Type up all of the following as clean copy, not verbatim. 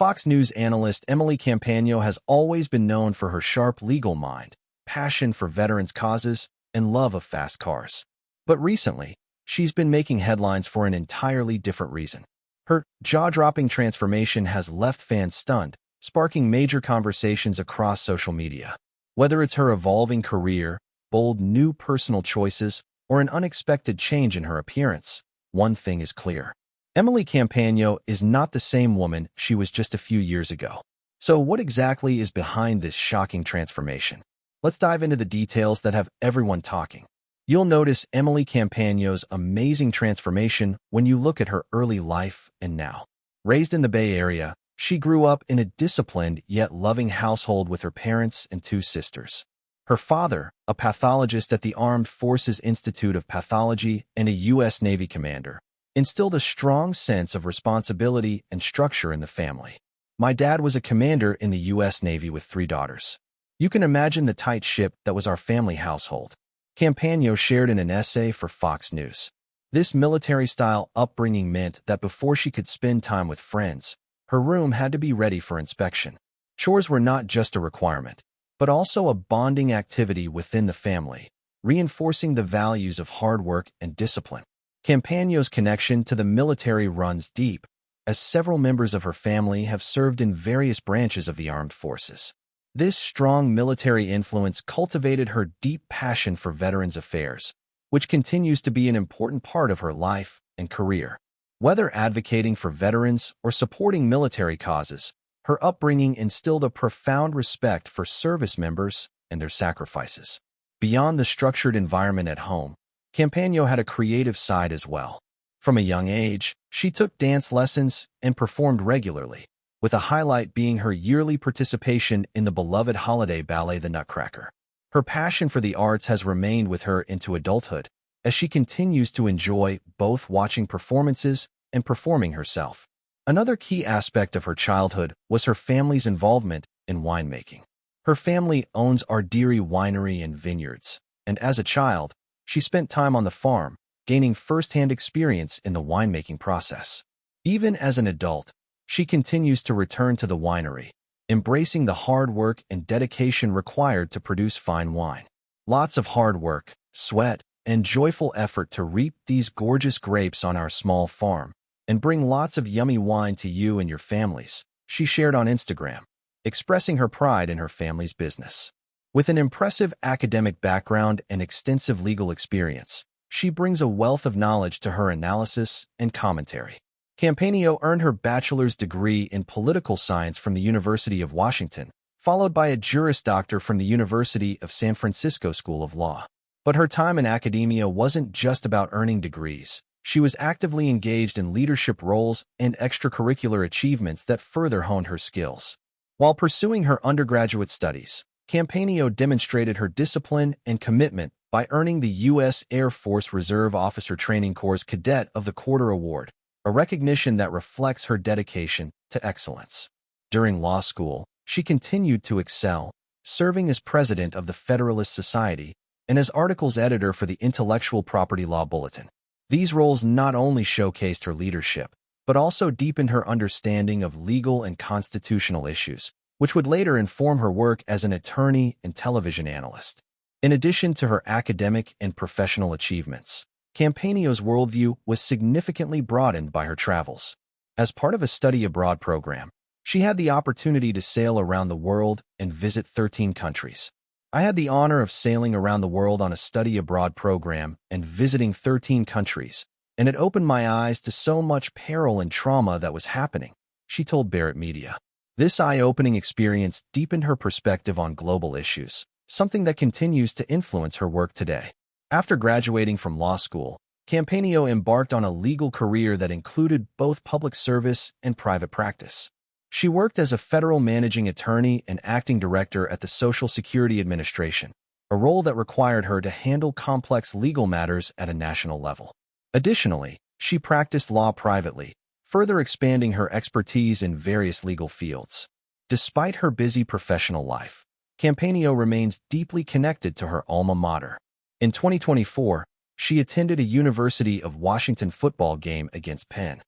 Fox News analyst Emily Compagno has always been known for her sharp legal mind, passion for veterans' causes, and love of fast cars. But recently, she's been making headlines for an entirely different reason. Her jaw-dropping transformation has left fans stunned, sparking major conversations across social media. Whether it's her evolving career, bold new personal choices, or an unexpected change in her appearance, one thing is clear. Emily Compagno is not the same woman she was just a few years ago. So what exactly is behind this shocking transformation? Let's dive into the details that have everyone talking. You'll notice Emily Compagno's amazing transformation when you look at her early life and now. Raised in the Bay Area, she grew up in a disciplined yet loving household with her parents and two sisters. Her father, a pathologist at the Armed Forces Institute of Pathology and a U.S. Navy commander, instilled a strong sense of responsibility and structure in the family. My dad was a commander in the U.S. Navy with 3 daughters. You can imagine the tight ship that was our family household. Compagno shared in an essay for Fox News. This military-style upbringing meant that before she could spend time with friends, her room had to be ready for inspection. Chores were not just a requirement, but also a bonding activity within the family, reinforcing the values of hard work and discipline. Compagno's connection to the military runs deep, as several members of her family have served in various branches of the armed forces. This strong military influence cultivated her deep passion for veterans affairs, which continues to be an important part of her life and career. Whether advocating for veterans or supporting military causes, her upbringing instilled a profound respect for service members and their sacrifices. Beyond the structured environment at home, Compagno had a creative side as well. From a young age, she took dance lessons and performed regularly, with a highlight being her yearly participation in the beloved holiday ballet The Nutcracker. Her passion for the arts has remained with her into adulthood, as she continues to enjoy both watching performances and performing herself. Another key aspect of her childhood was her family's involvement in winemaking. Her family owns Raiderette Winery and Vineyards, and as a child, she spent time on the farm, gaining first-hand experience in the winemaking process. Even as an adult, she continues to return to the winery, embracing the hard work and dedication required to produce fine wine. Lots of hard work, sweat, and joyful effort to reap these gorgeous grapes on our small farm, and bring lots of yummy wine to you and your families, she shared on Instagram, expressing her pride in her family's business. With an impressive academic background and extensive legal experience, she brings a wealth of knowledge to her analysis and commentary. Compagno earned her bachelor's degree in political science from the University of Washington, followed by a Juris Doctor from the University of San Francisco School of Law. But her time in academia wasn't just about earning degrees. She was actively engaged in leadership roles and extracurricular achievements that further honed her skills. While pursuing her undergraduate studies, Compagno demonstrated her discipline and commitment by earning the U.S. Air Force Reserve Officer Training Corps Cadet of the Quarter Award, a recognition that reflects her dedication to excellence. During law school, she continued to excel, serving as president of the Federalist Society and as articles editor for the Intellectual Property Law Bulletin. These roles not only showcased her leadership, but also deepened her understanding of legal and constitutional issues, which would later inform her work as an attorney and television analyst. In addition to her academic and professional achievements, Compagno's worldview was significantly broadened by her travels. As part of a study abroad program, she had the opportunity to sail around the world and visit 13 countries. I had the honor of sailing around the world on a study abroad program and visiting 13 countries, and it opened my eyes to so much peril and trauma that was happening, she told Barrett Media. This eye-opening experience deepened her perspective on global issues, something that continues to influence her work today. After graduating from law school, Compagno embarked on a legal career that included both public service and private practice. She worked as a federal managing attorney and acting director at the Social Security Administration, a role that required her to handle complex legal matters at a national level. Additionally, she practiced law privately, further expanding her expertise in various legal fields. Despite her busy professional life, Compagno remains deeply connected to her alma mater. In 2024, she attended a University of Washington football game against Penn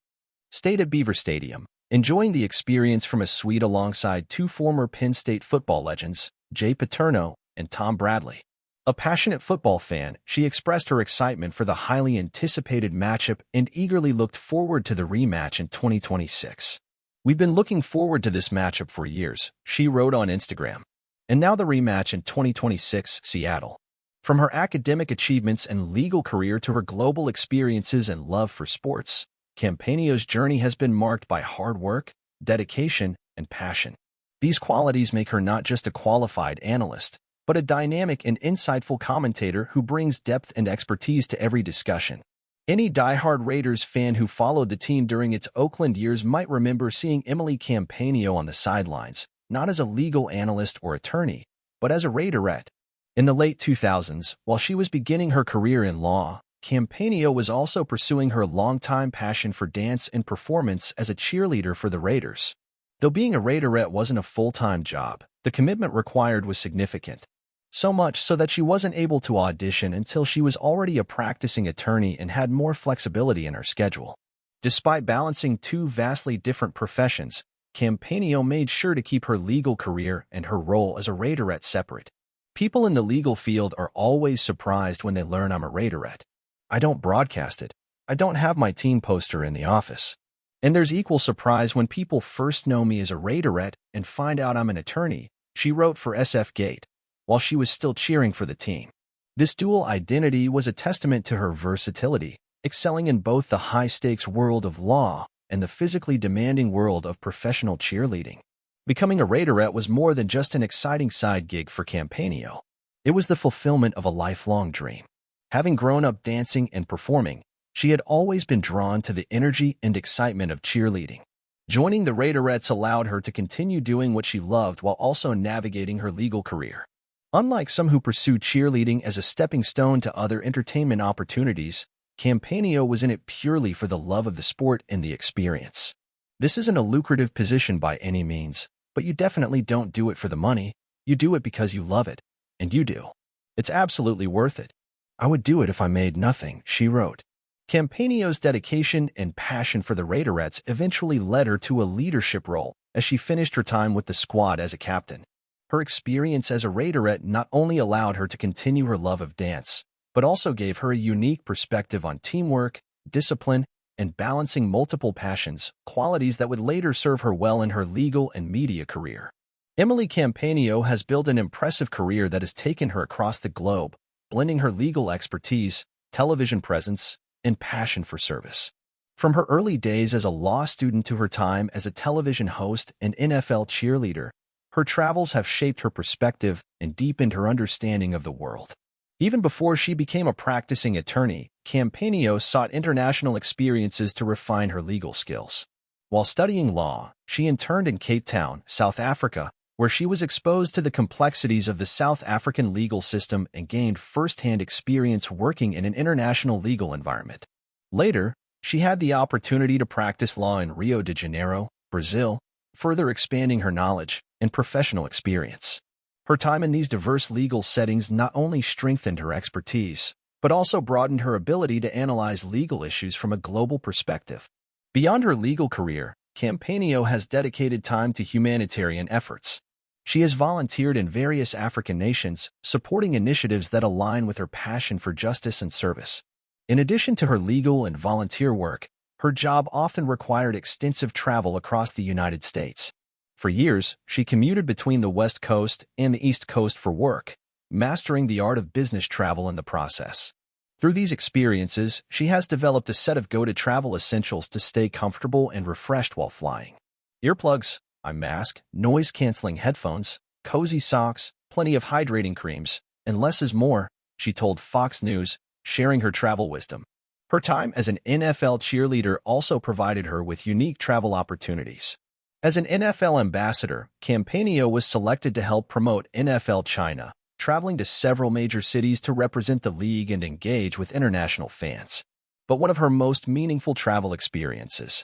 State at Beaver Stadium, enjoying the experience from a suite alongside two former Penn State football legends, Jay Paterno and Tom Bradley. A passionate football fan, she expressed her excitement for the highly anticipated matchup and eagerly looked forward to the rematch in 2026. "We've been looking forward to this matchup for years," she wrote on Instagram. And now the rematch in 2026, Seattle. From her academic achievements and legal career to her global experiences and love for sports, Compagno's journey has been marked by hard work, dedication, and passion. These qualities make her not just a qualified analyst, but a dynamic and insightful commentator who brings depth and expertise to every discussion. Any diehard Raiders fan who followed the team during its Oakland years might remember seeing Emily Compagno on the sidelines, not as a legal analyst or attorney, but as a Raiderette. In the late 2000s, while she was beginning her career in law, Campano was also pursuing her longtime passion for dance and performance as a cheerleader for the Raiders. Though being a Raiderette wasn't a full-time job, the commitment required was significant. So much so that she wasn't able to audition until she was already a practicing attorney and had more flexibility in her schedule. Despite balancing two vastly different professions, Campano made sure to keep her legal career and her role as a Raiderette separate. People in the legal field are always surprised when they learn I'm a Raiderette. I don't broadcast it. I don't have my team poster in the office. And there's equal surprise when people first know me as a Raiderette and find out I'm an attorney, she wrote for SF Gate, while she was still cheering for the team. This dual identity was a testament to her versatility, excelling in both the high-stakes world of law and the physically demanding world of professional cheerleading. Becoming a Raiderette was more than just an exciting side gig for Campano. It was the fulfillment of a lifelong dream. Having grown up dancing and performing, she had always been drawn to the energy and excitement of cheerleading. Joining the Raiderettes allowed her to continue doing what she loved while also navigating her legal career. Unlike some who pursue cheerleading as a stepping stone to other entertainment opportunities, Campano was in it purely for the love of the sport and the experience. This isn't a lucrative position by any means, but you definitely don't do it for the money. You do it because you love it, and you do. It's absolutely worth it. I would do it if I made nothing, she wrote. Campano's dedication and passion for the Raiderettes eventually led her to a leadership role as she finished her time with the squad as a captain. Her experience as a Raiderette not only allowed her to continue her love of dance, but also gave her a unique perspective on teamwork, discipline, and balancing multiple passions, qualities that would later serve her well in her legal and media career. Emily Compagno has built an impressive career that has taken her across the globe, blending her legal expertise, television presence, and passion for service. From her early days as a law student to her time as a television host and NFL cheerleader, her travels have shaped her perspective and deepened her understanding of the world. Even before she became a practicing attorney, Compagno sought international experiences to refine her legal skills. While studying law, she interned in Cape Town, South Africa, where she was exposed to the complexities of the South African legal system and gained first-hand experience working in an international legal environment. Later, she had the opportunity to practice law in Rio de Janeiro, Brazil, further expanding her knowledge and professional experience. Her time in these diverse legal settings not only strengthened her expertise, but also broadened her ability to analyze legal issues from a global perspective. Beyond her legal career, Compagno has dedicated time to humanitarian efforts. She has volunteered in various African nations, supporting initiatives that align with her passion for justice and service. In addition to her legal and volunteer work, her job often required extensive travel across the United States. For years, she commuted between the West Coast and the East Coast for work, mastering the art of business travel in the process. Through these experiences, she has developed a set of go-to-travel essentials to stay comfortable and refreshed while flying. Earplugs, a mask, noise-canceling headphones, cozy socks, plenty of hydrating creams, and less is more, she told Fox News, sharing her travel wisdom. Her time as an NFL cheerleader also provided her with unique travel opportunities. As an NFL ambassador, Compagno was selected to help promote NFL China, traveling to several major cities to represent the league and engage with international fans. But one of her most meaningful travel experiences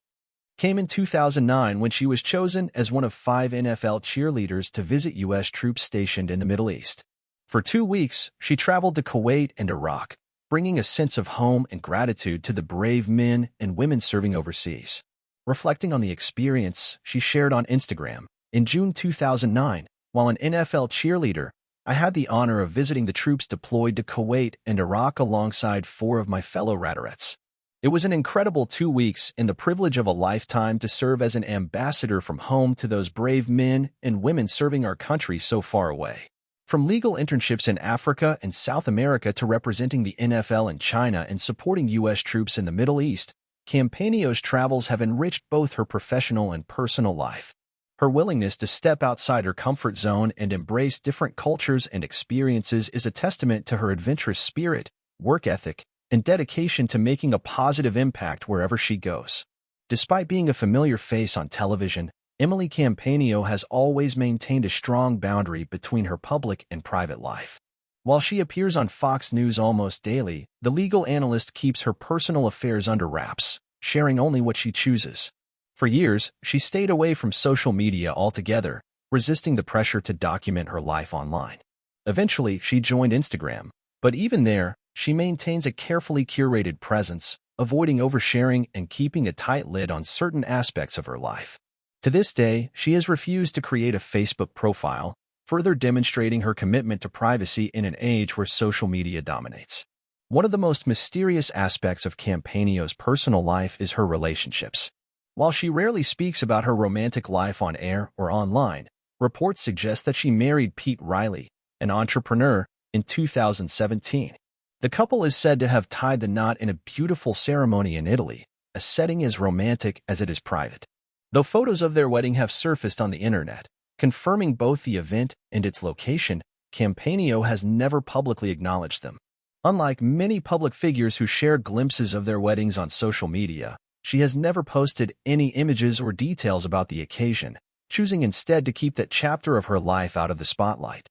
came in 2009 when she was chosen as one of 5 NFL cheerleaders to visit U.S. troops stationed in the Middle East. For 2 weeks, she traveled to Kuwait and Iraq, bringing a sense of home and gratitude to the brave men and women serving overseas. reflecting on the experience she shared on Instagram. In June 2009, while an NFL cheerleader, I had the honor of visiting the troops deployed to Kuwait and Iraq alongside 4 of my fellow Raiderettes. It was an incredible 2 weeks and the privilege of a lifetime to serve as an ambassador from home to those brave men and women serving our country so far away. From legal internships in Africa and South America to representing the NFL in China and supporting U.S. troops in the Middle East, Compagno's travels have enriched both her professional and personal life. Her willingness to step outside her comfort zone and embrace different cultures and experiences is a testament to her adventurous spirit, work ethic, and dedication to making a positive impact wherever she goes. Despite being a familiar face on television, Emily Compagno has always maintained a strong boundary between her public and private life. While she appears on Fox News almost daily, the legal analyst keeps her personal affairs under wraps, sharing only what she chooses. For years, she stayed away from social media altogether, resisting the pressure to document her life online. Eventually, she joined Instagram, but even there, she maintains a carefully curated presence, avoiding oversharing and keeping a tight lid on certain aspects of her life. To this day, she has refused to create a Facebook profile, further demonstrating her commitment to privacy in an age where social media dominates. One of the most mysterious aspects of Compagno's personal life is her relationships. While she rarely speaks about her romantic life on air or online, reports suggest that she married Pete Riley, an entrepreneur, in 2017. The couple is said to have tied the knot in a beautiful ceremony in Italy, a setting as romantic as it is private. Though photos of their wedding have surfaced on the internet, confirming both the event and its location, Compagno has never publicly acknowledged them. Unlike many public figures who share glimpses of their weddings on social media, she has never posted any images or details about the occasion, choosing instead to keep that chapter of her life out of the spotlight.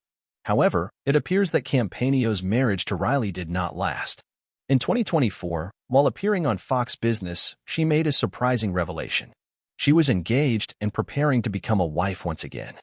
However, it appears that Compagno's marriage to Riley did not last. In 2024, while appearing on Fox Business, she made a surprising revelation. She was engaged and preparing to become a wife once again.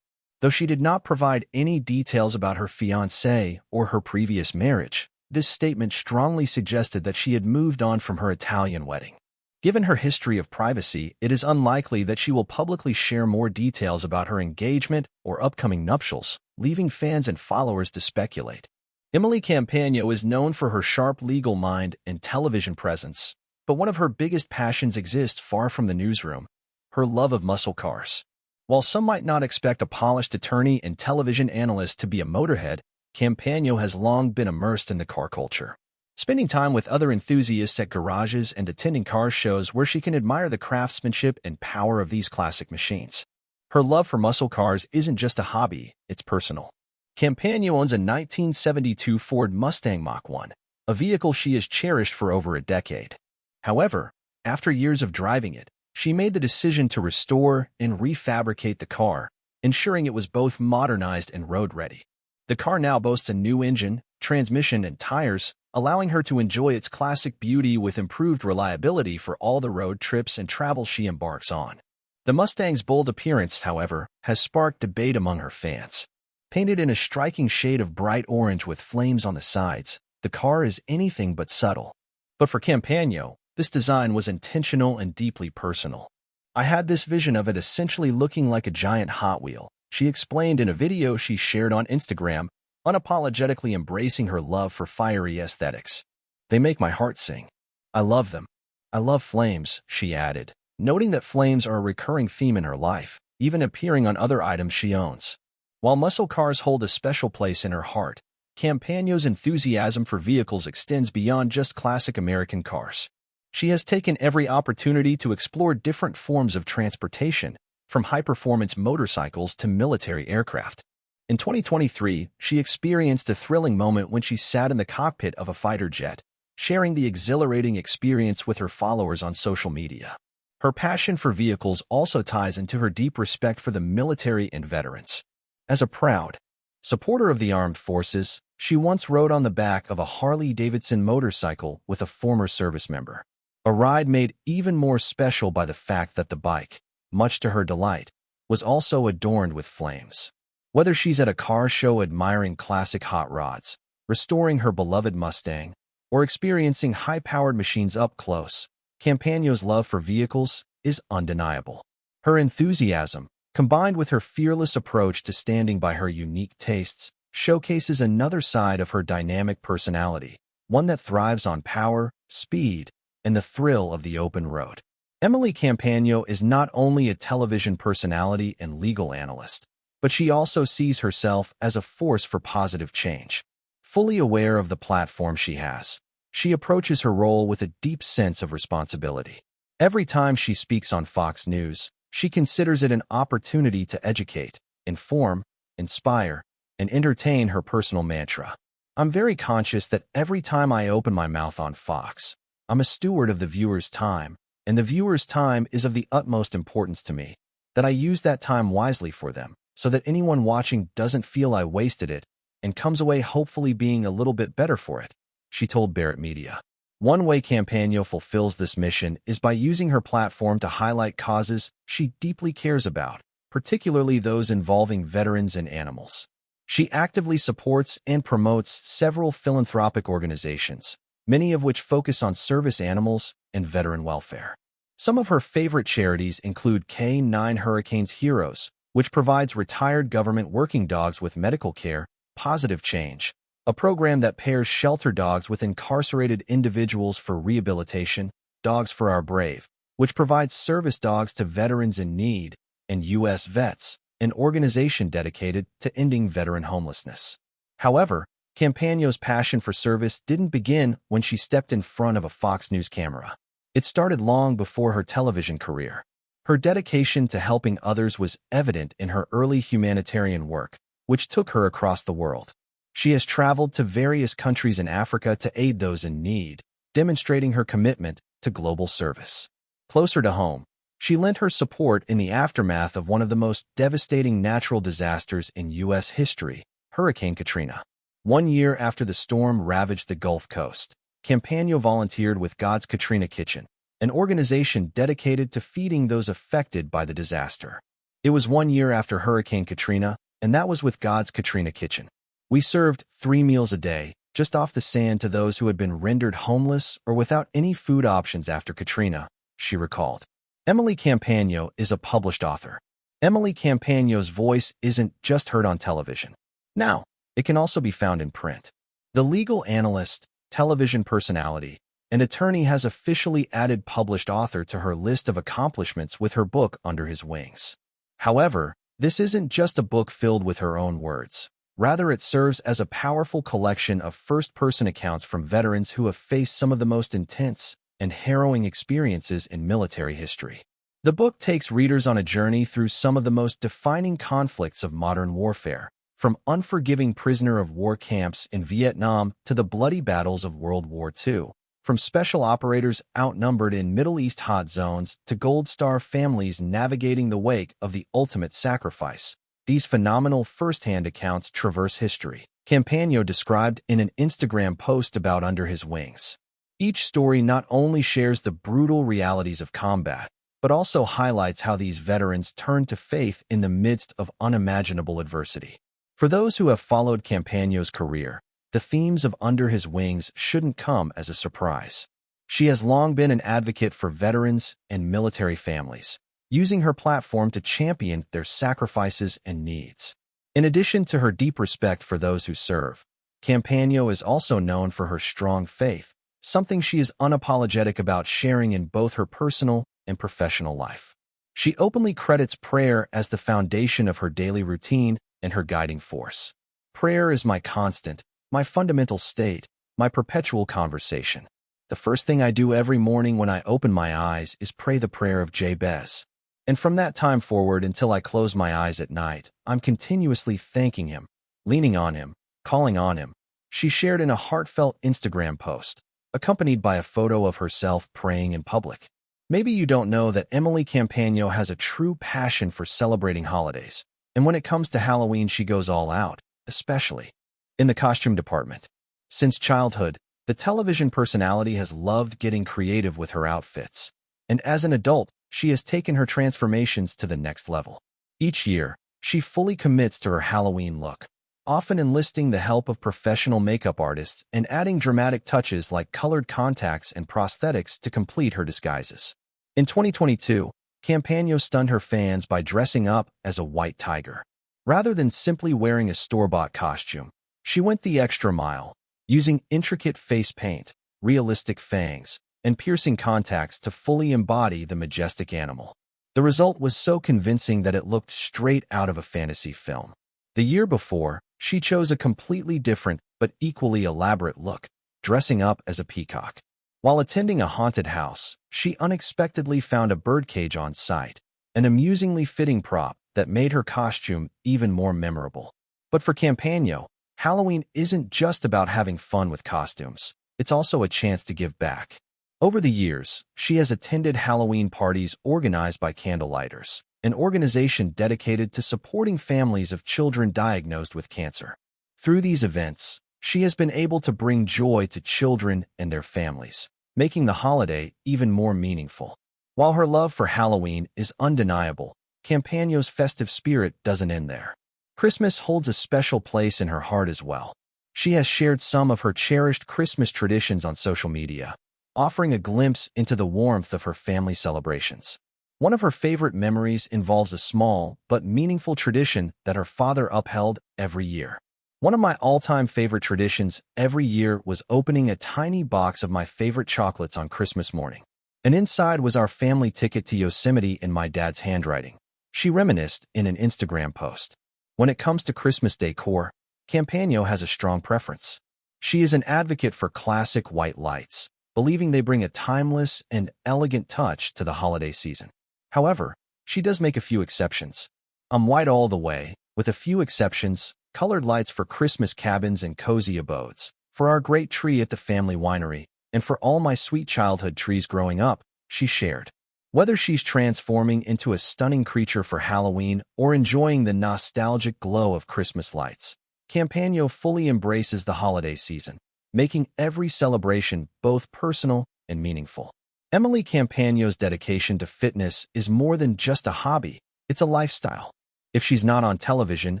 Though she did not provide any details about her fiancé or her previous marriage, this statement strongly suggested that she had moved on from her Italian wedding. Given her history of privacy, it is unlikely that she will publicly share more details about her engagement or upcoming nuptials, leaving fans and followers to speculate. Emily Compagno is known for her sharp legal mind and television presence, but one of her biggest passions exists far from the newsroom: her love of muscle cars. While some might not expect a polished attorney and television analyst to be a motorhead, Compagno has long been immersed in the car culture. Spending time with other enthusiasts at garages and attending car shows where she can admire the craftsmanship and power of these classic machines. Her love for muscle cars isn't just a hobby, it's personal. Compagno owns a 1972 Ford Mustang Mach 1, a vehicle she has cherished for over a decade. However, after years of driving it, she made the decision to restore and refabricate the car, ensuring it was both modernized and road-ready. The car now boasts a new engine, transmission, and tires, allowing her to enjoy its classic beauty with improved reliability for all the road trips and travel she embarks on. The Mustang's bold appearance, however, has sparked debate among her fans. Painted in a striking shade of bright orange with flames on the sides, the car is anything but subtle. But for Compagno, this design was intentional and deeply personal. "I had this vision of it essentially looking like a giant Hot Wheel," she explained in a video she shared on Instagram, unapologetically embracing her love for fiery aesthetics. "They make my heart sing. I love them. I love flames," she added, noting that flames are a recurring theme in her life, even appearing on other items she owns. While muscle cars hold a special place in her heart, Compagno's enthusiasm for vehicles extends beyond just classic American cars. She has taken every opportunity to explore different forms of transportation, from high-performance motorcycles to military aircraft. In 2023, she experienced a thrilling moment when she sat in the cockpit of a fighter jet, sharing the exhilarating experience with her followers on social media. Her passion for vehicles also ties into her deep respect for the military and veterans. As a proud supporter of the armed forces, she once rode on the back of a Harley-Davidson motorcycle with a former service member. A ride made even more special by the fact that the bike, much to her delight, was also adorned with flames. Whether she's at a car show admiring classic hot rods, restoring her beloved Mustang, or experiencing high-powered machines up close, Compagno's love for vehicles is undeniable. Her enthusiasm, combined with her fearless approach to standing by her unique tastes, showcases another side of her dynamic personality, one that thrives on power, speed, and the thrill of the open road. Emily Compagno is not only a television personality and legal analyst, but she also sees herself as a force for positive change. Fully aware of the platform she has, she approaches her role with a deep sense of responsibility. Every time she speaks on Fox News, she considers it an opportunity to educate, inform, inspire, and entertain. Her personal mantra: "I'm very conscious that every time I open my mouth on Fox, I'm a steward of the viewer's time, and the viewer's time is of the utmost importance to me, that I use that time wisely for them, so that anyone watching doesn't feel I wasted it and comes away hopefully being a little bit better for it," she told Barrett Media. One way Compagno fulfills this mission is by using her platform to highlight causes she deeply cares about, particularly those involving veterans and animals. She actively supports and promotes several philanthropic organizations, many of which focus on service animals and veteran welfare. Some of her favorite charities include K9 Hurricanes Heroes, which provides retired government working dogs with medical care; Positive Change, a program that pairs shelter dogs with incarcerated individuals for rehabilitation; Dogs for Our Brave, which provides service dogs to veterans in need; and U.S. Vets, an organization dedicated to ending veteran homelessness. However, Compagno's passion for service didn't begin when she stepped in front of a Fox News camera. It started long before her television career. Her dedication to helping others was evident in her early humanitarian work, which took her across the world. She has traveled to various countries in Africa to aid those in need, demonstrating her commitment to global service. Closer to home, she lent her support in the aftermath of one of the most devastating natural disasters in U.S. history, Hurricane Katrina. 1 year after the storm ravaged the Gulf Coast, Compagno volunteered with God's Katrina Kitchen, an organization dedicated to feeding those affected by the disaster. It was 1 year after Hurricane Katrina, and that was with God's Katrina Kitchen. "We served 3 meals a day, just off the sand, to those who had been rendered homeless or without any food options after Katrina," she recalled. Emily Compagno is a published author. Emily Compagno's voice isn't just heard on television. Now, it can also be found in print. The legal analyst, television personality, and attorney has officially added published author to her list of accomplishments with her book Under His Wings. However, this isn't just a book filled with her own words. Rather, it serves as a powerful collection of first-person accounts from veterans who have faced some of the most intense and harrowing experiences in military history. The book takes readers on a journey through some of the most defining conflicts of modern warfare, from unforgiving prisoner of war camps in Vietnam to the bloody battles of World War II, from special operators outnumbered in Middle East hot zones to Gold Star families navigating the wake of the ultimate sacrifice. These phenomenal first-hand accounts traverse history. Compagno described in an Instagram post about Under His Wings. Each story not only shares the brutal realities of combat, but also highlights how these veterans turned to faith in the midst of unimaginable adversity. For those who have followed Compagno's career, the themes of Under His Wings shouldn't come as a surprise. She has long been an advocate for veterans and military families, using her platform to champion their sacrifices and needs. In addition to her deep respect for those who serve, Compagno is also known for her strong faith, something she is unapologetic about sharing in both her personal and professional life. She openly credits prayer as the foundation of her daily routine and her guiding force. "Prayer is my constant, my fundamental state, my perpetual conversation. The first thing I do every morning when I open my eyes is pray the prayer of Jabez. And from that time forward until I close my eyes at night, I'm continuously thanking him, leaning on him, calling on him," she shared in a heartfelt Instagram post, accompanied by a photo of herself praying in public. Maybe you don't know that Emily Compagno has a true passion for celebrating holidays, and when it comes to Halloween, she goes all out, especially in the costume department. Since childhood, the television personality has loved getting creative with her outfits, and as an adult, she has taken her transformations to the next level. Each year, she fully commits to her Halloween look, often enlisting the help of professional makeup artists and adding dramatic touches like colored contacts and prosthetics to complete her disguises. In 2022, Campagno stunned her fans by dressing up as a white tiger. Rather than simply wearing a store-bought costume, she went the extra mile, using intricate face paint, realistic fangs, and piercing contacts to fully embody the majestic animal. The result was so convincing that it looked straight out of a fantasy film. The year before, she chose a completely different but equally elaborate look, dressing up as a peacock. While attending a haunted house, she unexpectedly found a birdcage on site, an amusingly fitting prop that made her costume even more memorable. But for Campagno, Halloween isn't just about having fun with costumes. It's also a chance to give back. Over the years, she has attended Halloween parties organized by Candlelighters, an organization dedicated to supporting families of children diagnosed with cancer. Through these events, she has been able to bring joy to children and their families, making the holiday even more meaningful. While her love for Halloween is undeniable, Campagno's festive spirit doesn't end there. Christmas holds a special place in her heart as well. She has shared some of her cherished Christmas traditions on social media, offering a glimpse into the warmth of her family celebrations. One of her favorite memories involves a small but meaningful tradition that her father upheld every year. One of my all-time favorite traditions every year was opening a tiny box of my favorite chocolates on Christmas morning. And inside was our family ticket to Yosemite in my dad's handwriting. She reminisced in an Instagram post. When it comes to Christmas decor, Campagno has a strong preference. She is an advocate for classic white lights, believing they bring a timeless and elegant touch to the holiday season. However, she does make a few exceptions. I'm white all the way, with a few exceptions, colored lights for Christmas cabins and cozy abodes, for our great tree at the family winery, and for all my sweet childhood trees growing up, she shared. Whether she's transforming into a stunning creature for Halloween or enjoying the nostalgic glow of Christmas lights, Campagno fully embraces the holiday season, making every celebration both personal and meaningful. Emily Compagno's dedication to fitness is more than just a hobby, it's a lifestyle. If she's not on television,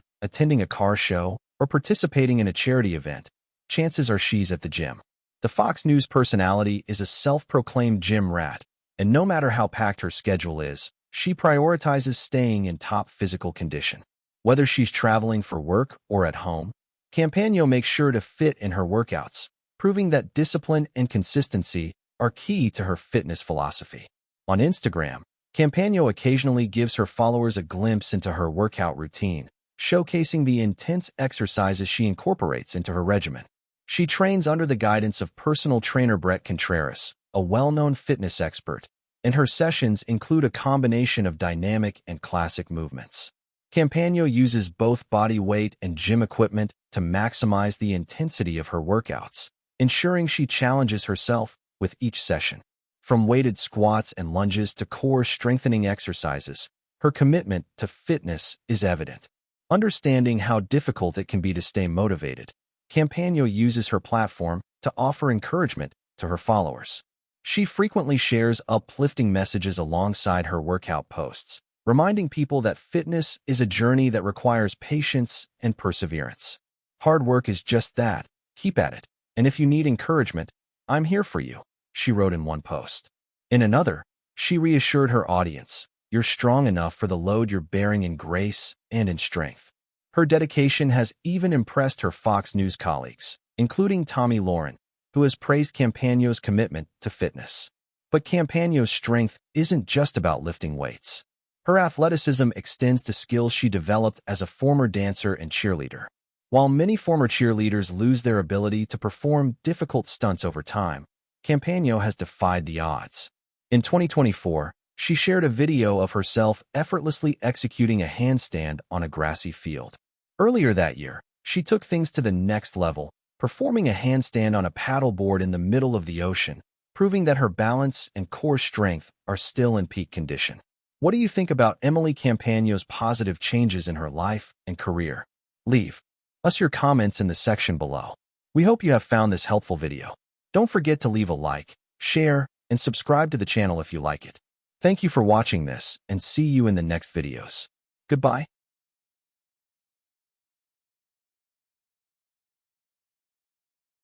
attending a car show, or participating in a charity event, chances are she's at the gym. The Fox News personality is a self-proclaimed gym rat, and no matter how packed her schedule is, she prioritizes staying in top physical condition. Whether she's traveling for work or at home, Campagno makes sure to fit in her workouts, proving that discipline and consistency are key to her fitness philosophy. On Instagram, Campagno occasionally gives her followers a glimpse into her workout routine, showcasing the intense exercises she incorporates into her regimen. She trains under the guidance of personal trainer Brett Contreras, a well-known fitness expert, and her sessions include a combination of dynamic and classic movements. Campagno uses both body weight and gym equipment to maximize the intensity of her workouts, ensuring she challenges herself with each session. From weighted squats and lunges to core strengthening exercises, her commitment to fitness is evident. Understanding how difficult it can be to stay motivated, Campagno uses her platform to offer encouragement to her followers. She frequently shares uplifting messages alongside her workout posts, reminding people that fitness is a journey that requires patience and perseverance. Hard work is just that. Keep at it. And if you need encouragement, I'm here for you, she wrote in one post. In another, she reassured her audience, you're strong enough for the load you're bearing in grace and in strength. Her dedication has even impressed her Fox News colleagues, including Tommy Lauren, who has praised Campagno's commitment to fitness. But Campagno's strength isn't just about lifting weights. Her athleticism extends to skills she developed as a former dancer and cheerleader. While many former cheerleaders lose their ability to perform difficult stunts over time, Campagno has defied the odds. In 2024, she shared a video of herself effortlessly executing a handstand on a grassy field. Earlier that year, she took things to the next level, performing a handstand on a paddleboard in the middle of the ocean, proving that her balance and core strength are still in peak condition. What do you think about Emily Compagno's positive changes in her life and career? Leave us your comments in the section below. We hope you have found this helpful video. Don't forget to leave a like, share, and subscribe to the channel if you like it. Thank you for watching this, and see you in the next videos. Goodbye.